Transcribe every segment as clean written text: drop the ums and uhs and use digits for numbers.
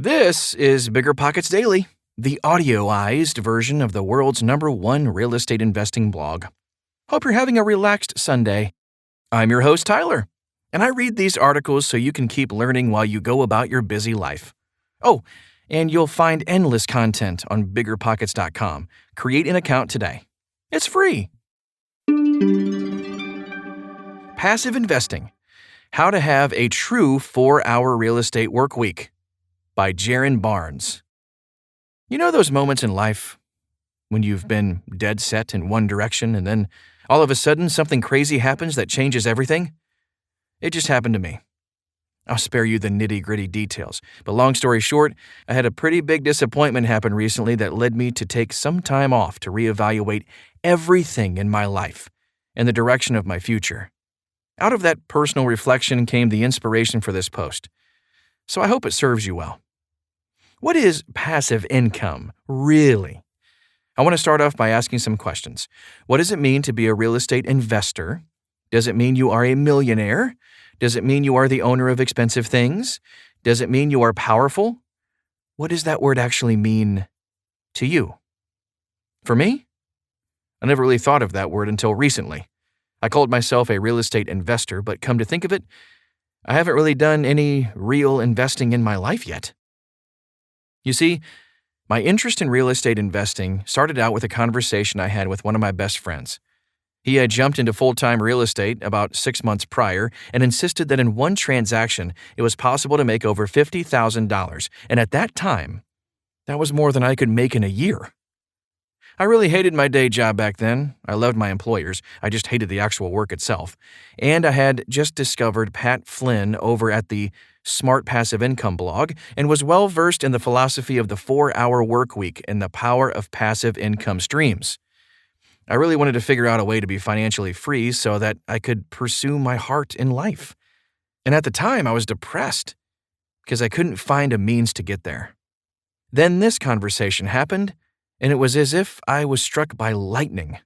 This is BiggerPockets Daily, the audioized version of the world's #1 real estate investing blog. Hope you're having a relaxed Sunday. I'm your host, Tyler, and I read these articles so you can keep learning while you go about your busy life. Oh, and you'll find endless content on BiggerPockets.com. Create an account today. It's free. Passive Investing: How to Have a True 4-Hour Real Estate Work Week by Jaron Barnes. You know those moments in life when you've been dead set in one direction and then all of a sudden something crazy happens that changes everything? It just happened to me. I'll spare you the nitty-gritty details, but long story short, I had a pretty big disappointment happen recently that led me to take some time off to reevaluate everything in my life and the direction of my future. Out of that personal reflection came the inspiration for this post, so I hope it serves you well. What is passive income, really? I want to start off by asking some questions. What does it mean to be a real estate investor? Does it mean you are a millionaire? Does it mean you are the owner of expensive things? Does it mean you are powerful? What does that word actually mean to you? For me, I never really thought of that word until recently. I called myself a real estate investor, but come to think of it, I haven't really done any real investing in my life yet. You see, my interest in real estate investing started out with a conversation I had with one of my best friends. He had jumped into full-time real estate about 6 months prior and insisted that in one transaction, it was possible to make over $50,000, and at that time, that was more than I could make in a year. I really hated my day job back then. I loved my employers. I just hated the actual work itself. And I had just discovered Pat Flynn over at the Smart Passive Income blog and was well-versed in the philosophy of the 4-hour work week and the power of passive income streams. I really wanted to figure out a way to be financially free so that I could pursue my heart in life. And at the time, I was depressed because I couldn't find a means to get there. Then this conversation happened, and it was as if I was struck by lightning.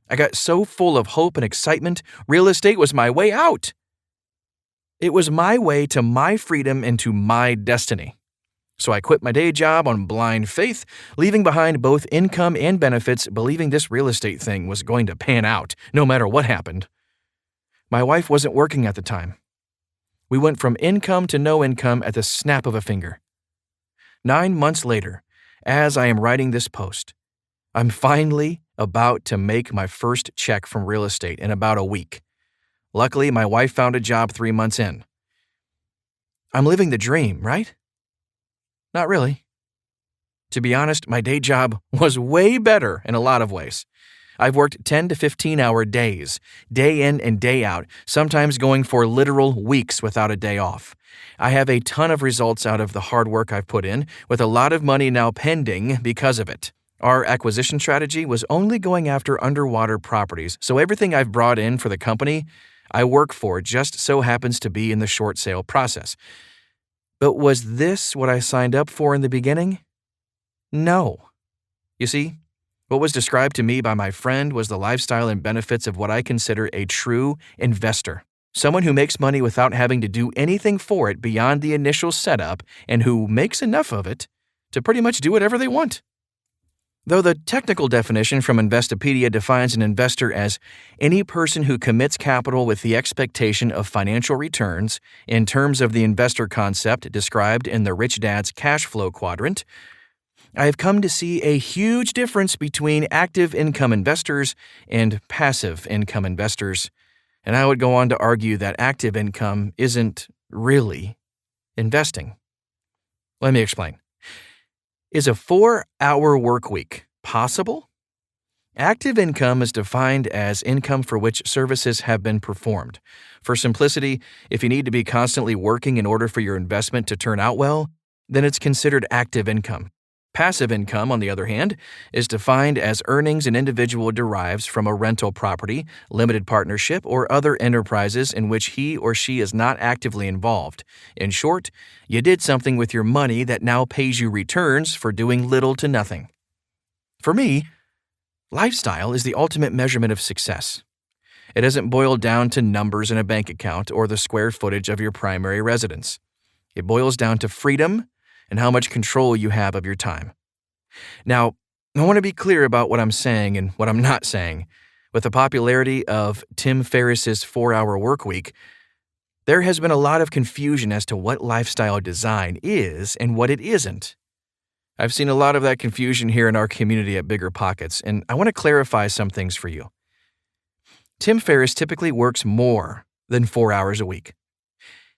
I got so full of hope and excitement, real estate was my way out. It was my way to my freedom and to my destiny. So I quit my day job on blind faith, leaving behind both income and benefits, believing this real estate thing was going to pan out, no matter what happened. My wife wasn't working at the time. We went from income to no income at the snap of a finger. 9 months later, as I am writing this post, I'm finally about to make my first check from real estate in about a week. Luckily, my wife found a job 3 months in. I'm living the dream, right? Not really. To be honest, my day job was way better in a lot of ways. I've worked 10 to 15-hour days, day in and day out, sometimes going for literal weeks without a day off. I have a ton of results out of the hard work I've put in, with a lot of money now pending because of it. Our acquisition strategy was only going after underwater properties, so everything I've brought in for the company I work for just so happens to be in the short sale process. But was this what I signed up for in the beginning? No. You see, what was described to me by my friend was the lifestyle and benefits of what I consider a true investor. Someone who makes money without having to do anything for it beyond the initial setup and who makes enough of it to pretty much do whatever they want. Though the technical definition from Investopedia defines an investor as any person who commits capital with the expectation of financial returns in terms of the investor concept described in the Rich Dad's cash flow quadrant, I have come to see a huge difference between active income investors and passive income investors, and I would go on to argue that active income isn't really investing. Let me explain. Is a 4-hour work week possible? Active income is defined as income for which services have been performed. For simplicity, if you need to be constantly working in order for your investment to turn out well, then it's considered active income. Passive income, on the other hand, is defined as earnings an individual derives from a rental property, limited partnership, or other enterprises in which he or she is not actively involved. In short, you did something with your money that now pays you returns for doing little to nothing. For me, lifestyle is the ultimate measurement of success. It doesn't boil down to numbers in a bank account or the square footage of your primary residence. It boils down to freedom, and how much control you have of your time. Now, I want to be clear about what I'm saying and what I'm not saying. With the popularity of Tim Ferriss's 4-Hour Workweek, there has been a lot of confusion as to what lifestyle design is and what it isn't. I've seen a lot of that confusion here in our community at BiggerPockets, and I want to clarify some things for you. Tim Ferriss typically works more than 4 hours a week.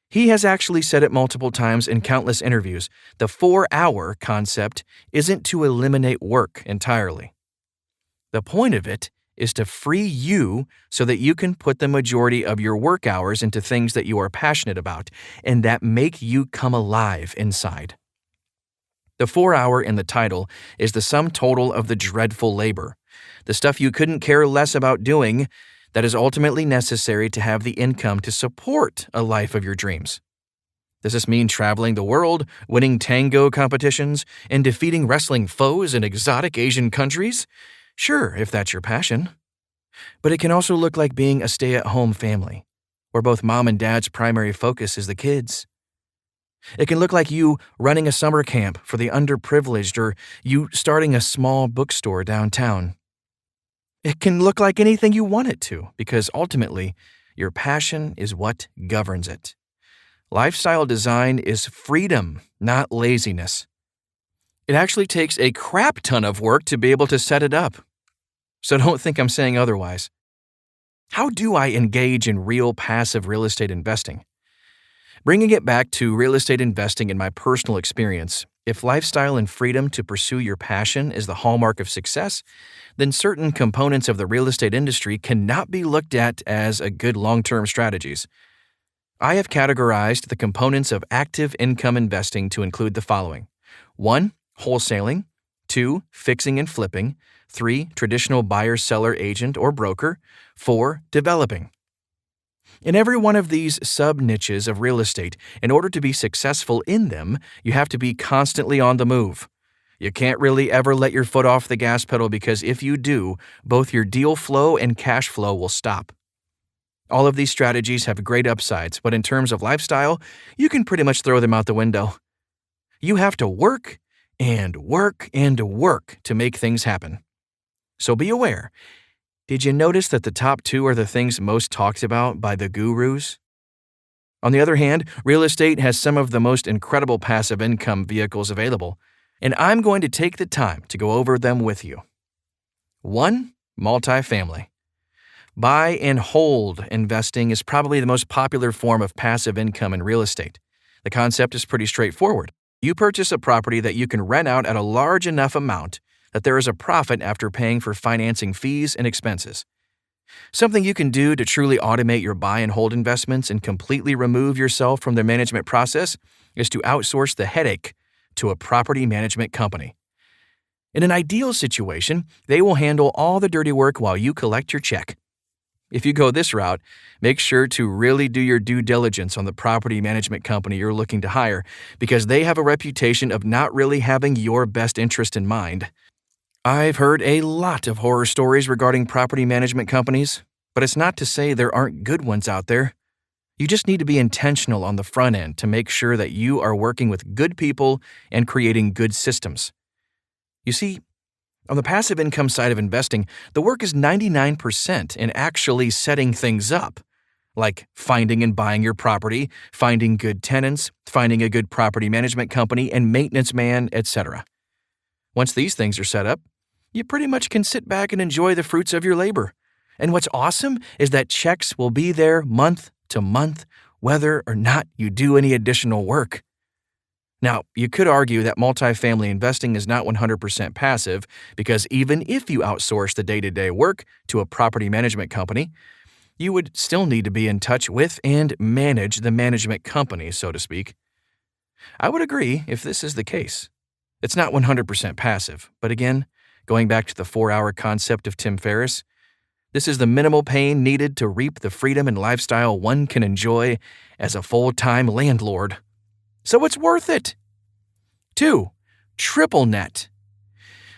He has actually said it multiple times in countless interviews. The 4-hour concept isn't to eliminate work entirely. The point of it is to free you so that you can put the majority of your work hours into things that you are passionate about and that make you come alive inside. The 4-hour in the title is the sum total of the dreadful labor, the stuff you couldn't care less about doing that is ultimately necessary to have the income to support a life of your dreams. Does this mean traveling the world, winning tango competitions, and defeating wrestling foes in exotic Asian countries? Sure, if that's your passion. But it can also look like being a stay-at-home family, where both mom and dad's primary focus is the kids. It can look like you running a summer camp for the underprivileged or you starting a small bookstore downtown. It can look like anything you want it to, because ultimately, your passion is what governs it. Lifestyle design is freedom, not laziness. It actually takes a crap ton of work to be able to set it up. So don't think I'm saying otherwise. How do I engage in real passive real estate investing? Bringing it back to real estate investing in my personal experience, if lifestyle and freedom to pursue your passion is the hallmark of success, then certain components of the real estate industry cannot be looked at as a good long-term strategies. I have categorized the components of active income investing to include the following: 1. Wholesaling. 2. Fixing and flipping. 3. Traditional buyer-seller agent or broker. 4. Developing. In every one of these sub-niches of real estate, in order to be successful in them, you have to be constantly on the move. You can't really ever let your foot off the gas pedal because if you do, both your deal flow and cash flow will stop. All of these strategies have great upsides, but in terms of lifestyle, you can pretty much throw them out the window. You have to work and work and work to make things happen. So be aware. Did you notice that the top 2 are the things most talked about by the gurus? On the other hand, real estate has some of the most incredible passive income vehicles available, and I'm going to take the time to go over them with you. 1. MultiFamily. Buy and hold investing is probably the most popular form of passive income in real estate. The concept is pretty straightforward. You purchase a property that you can rent out at a large enough amount that there is a profit after paying for financing fees and expenses. Something you can do to truly automate your buy and hold investments and completely remove yourself from the management process is to outsource the headache to a property management company. In an ideal situation, they will handle all the dirty work while you collect your check. If you go this route, make sure to really do your due diligence on the property management company you're looking to hire because they have a reputation of not really having your best interest in mind. I've heard a lot of horror stories regarding property management companies, but it's not to say there aren't good ones out there. You just need to be intentional on the front end to make sure that you are working with good people and creating good systems. You see, on the passive income side of investing, the work is 99% in actually setting things up, like finding and buying your property, finding good tenants, finding a good property management company and maintenance man, etc. Once these things are set up, you pretty much can sit back and enjoy the fruits of your labor. And what's awesome is that checks will be there month to month, whether or not you do any additional work. Now, you could argue that multifamily investing is not 100% passive because even if you outsource the day-to-day work to a property management company, you would still need to be in touch with and manage the management company, so to speak. I would agree if this is the case. It's not 100% passive, but again, going back to the 4-hour concept of Tim Ferriss, this is the minimal pain needed to reap the freedom and lifestyle one can enjoy as a full-time landlord. So it's worth it. 2. Triple net.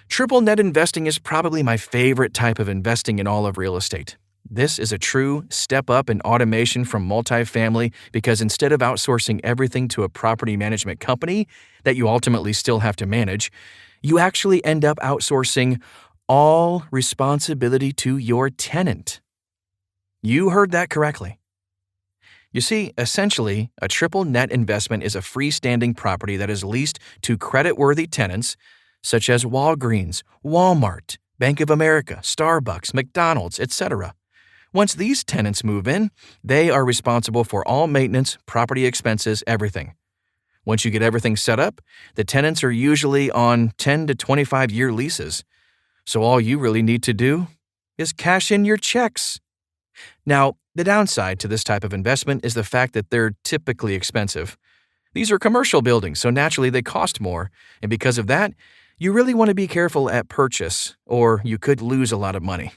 Triple net investing is probably my favorite type of investing in all of real estate. This is a true step up in automation from multifamily because instead of outsourcing everything to a property management company that you ultimately still have to manage, you actually end up outsourcing all responsibility to your tenant. You heard that correctly. You see, essentially, a triple net investment is a freestanding property that is leased to creditworthy tenants such as Walgreens, Walmart, Bank of America, Starbucks, McDonald's, etc. Once these tenants move in, they are responsible for all maintenance, property expenses, everything. Once you get everything set up, the tenants are usually on 10 to 25-year leases. So all you really need to do is cash in your checks. Now, the downside to this type of investment is the fact that they're typically expensive. These are commercial buildings, so naturally they cost more, and because of that, you really want to be careful at purchase, or you could lose a lot of money.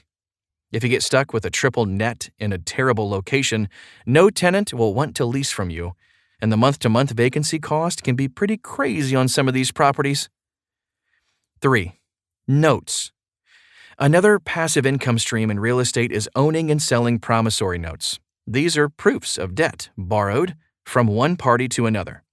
If you get stuck with a triple net in a terrible location, no tenant will want to lease from you, and the month-to-month vacancy cost can be pretty crazy on some of these properties. 3. Notes. Another passive income stream in real estate is owning and selling promissory notes. These are proofs of debt borrowed from one party to another.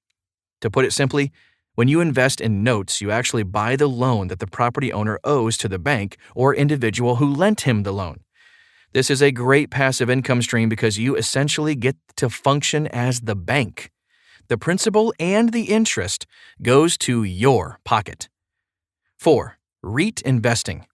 To put it simply, when you invest in notes, you actually buy the loan that the property owner owes to the bank or individual who lent him the loan. This is a great passive income stream because you essentially get to function as the bank. The principal and the interest goes to your pocket. 4. REIT investing.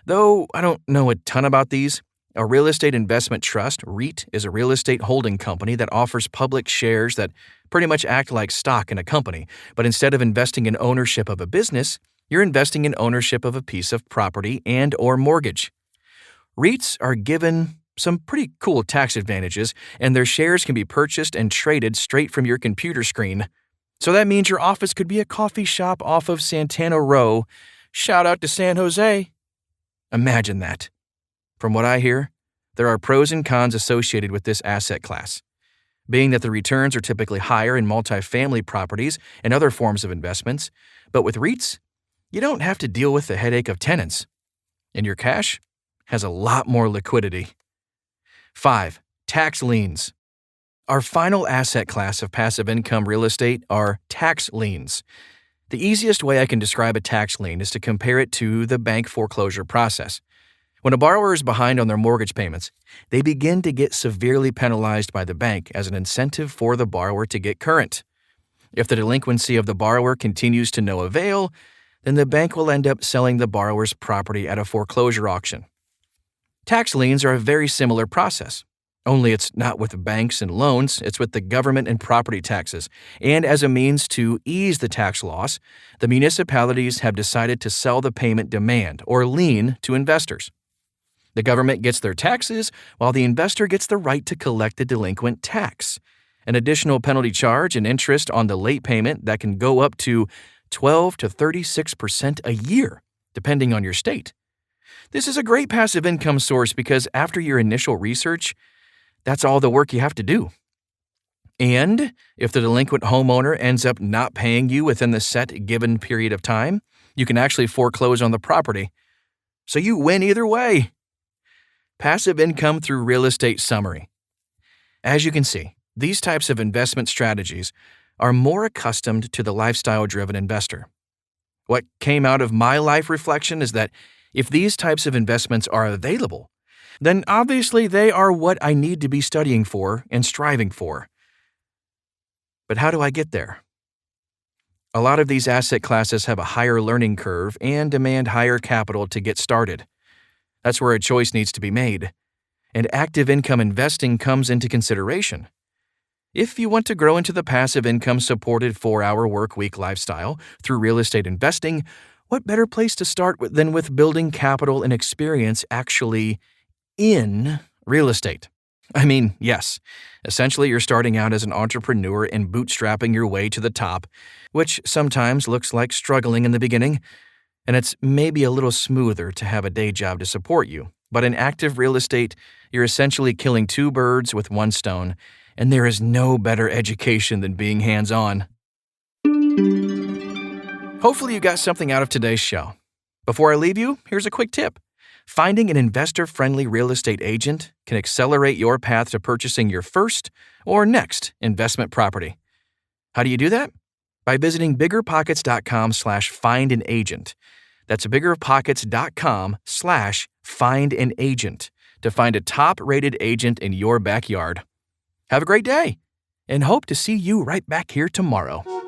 Though I don't know a ton about these, a real estate investment trust, REIT, is a real estate holding company that offers public shares that pretty much act like stock in a company, but instead of investing in ownership of a business, you're investing in ownership of a piece of property and/or mortgage. REITs are given some pretty cool tax advantages, and their shares can be purchased and traded straight from your computer screen. So that means your office could be a coffee shop off of Santana Row. Shout out to San Jose. Imagine that. From what I hear, there are pros and cons associated with this asset class, being that the returns are typically higher in multifamily properties and other forms of investments, but with REITs, you don't have to deal with the headache of tenants, and your cash has a lot more liquidity. 5. Tax liens. Our final asset class of passive income real estate are tax liens. The easiest way I can describe a tax lien is to compare it to the bank foreclosure process. When a borrower is behind on their mortgage payments, they begin to get severely penalized by the bank as an incentive for the borrower to get current. If the delinquency of the borrower continues to no avail, then the bank will end up selling the borrower's property at a foreclosure auction. Tax liens are a very similar process, only it's not with banks and loans, it's with the government and property taxes. And as a means to ease the tax loss, the municipalities have decided to sell the payment demand, or lien, to investors. The government gets their taxes, while the investor gets the right to collect the delinquent tax, an additional penalty charge and interest on the late payment that can go up to 12 to 36% a year, depending on your state. This is a great passive income source because after your initial research, that's all the work you have to do. And if the delinquent homeowner ends up not paying you within the set given period of time, you can actually foreclose on the property. So you win either way. Passive income through real estate summary. As you can see, these types of investment strategies are more accustomed to the lifestyle-driven investor. What came out of my life reflection is that if these types of investments are available, then obviously they are what I need to be studying for and striving for. But how do I get there? A lot of these asset classes have a higher learning curve and demand higher capital to get started. That's where a choice needs to be made, and active income investing comes into consideration. If you want to grow into the passive income supported 4-hour workweek lifestyle through real estate investing, what better place to start than with building capital and experience actually in real estate? I mean, yes, essentially you're starting out as an entrepreneur and bootstrapping your way to the top, which sometimes looks like struggling in the beginning, and it's maybe a little smoother to have a day job to support you. But in active real estate, you're essentially killing 2 birds with 1 stone, and there is no better education than being hands-on. Hopefully you got something out of today's show. Before I leave you, here's a quick tip. Finding an investor-friendly real estate agent can accelerate your path to purchasing your first or next investment property. How do you do that? By visiting BiggerPockets.com/find-an-agent. That's BiggerPockets.com/find-an-agent to find a top-rated agent in your backyard. Have a great day, and hope to see you right back here tomorrow.